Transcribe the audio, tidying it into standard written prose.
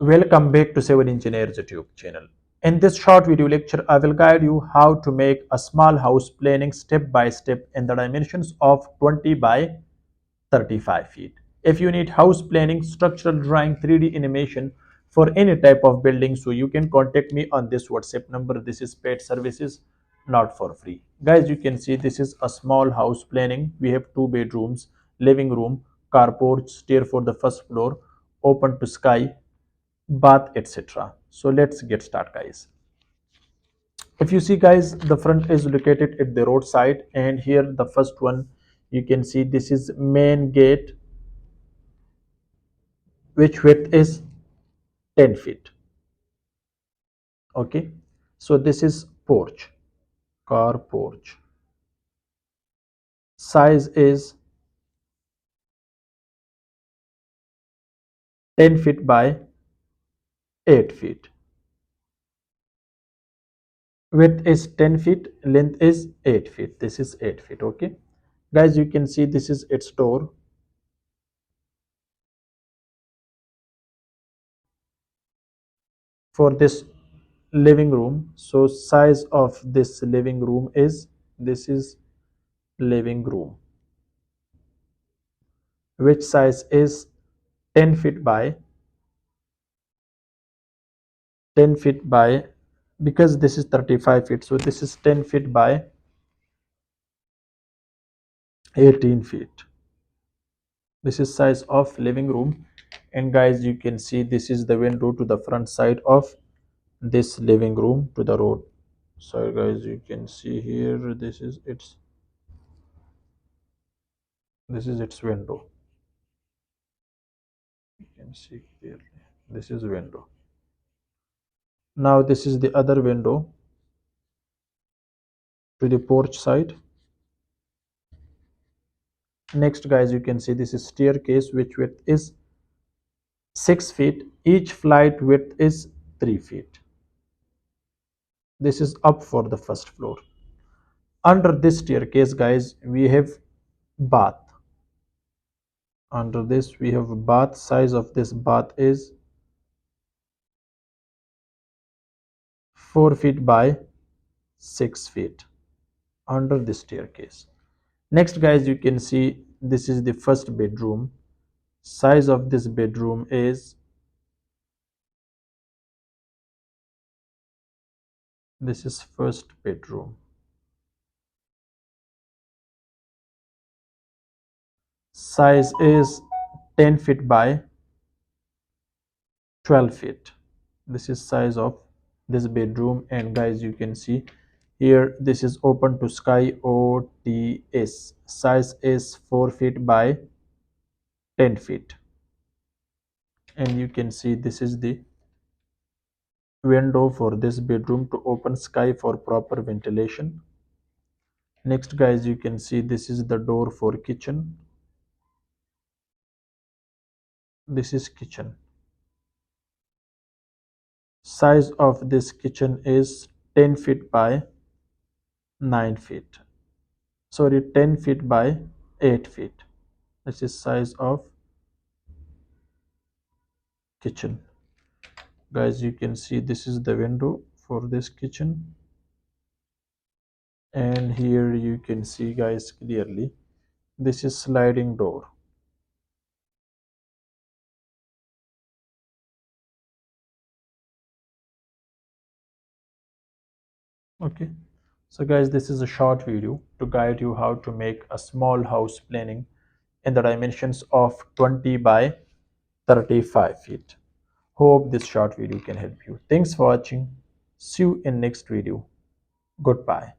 Welcome back to Civil Engineers YouTube channel. In this short video lecture, I will guide you how to make a small house planning step by step in the dimensions of 20 by 35 feet. If you need house planning, structural drawing, 3D animation for any type of building, so you can contact me on this WhatsApp number. This is paid services, not for free. Guys, you can see this is a small house planning. We have 2 bedrooms, living room, carport, stair for the first floor, open to sky, bath, etc. So let's get started, guys. If you see, guys, the front is located at the roadside, and here the first one, you can see this is main gate, which width is 10 feet. Okay, so this is porch, car porch. Size is 10 feet by 8 feet. Width is 10 feet, length is 8 feet. This is 8 feet. Okay, guys, you can see this is its door. For this living room, so size of this living room is, this is living room, which size is 10 feet by 10 feet by, because this is 35 feet, so this is 10 feet by 18 feet. This is size of living room. And guys, you can see this is the window to the front side of this living room to the road. So guys, you can see here, this is its window. You can see clearly, this is window. Now this is the other window to the porch side. Next, guys, you can see this is staircase, which width is 6 feet. Each flight width is 3 feet. This is up for the first floor. Under this staircase, guys, we have bath. Under this we have bath. Size of this bath is 4 feet by 6 feet under the staircase. Next, guys, you can see this is the first bedroom. Size of this bedroom is, this is first bedroom. Size is 10 feet by 12 feet. This is size of this bedroom. And guys, you can see here, this is open to sky OTS. Size is 4 feet by 10 feet. And you can see this is the window for this bedroom to open sky for proper ventilation. Next, guys, you can see this is the door for kitchen. This is kitchen. Size of this kitchen is 10 feet by 9 feet. Sorry, 10 feet by 8 feet. This is size of kitchen. Guys, you can see this is the window for this kitchen. And here you can see, guys, clearly, this is sliding door. Okay, so guys, this is a short video to guide you how to make a small house planning in the dimensions of 20 by 35 feet. Hope this short video can help you. Thanks for watching. See you in next video. Goodbye.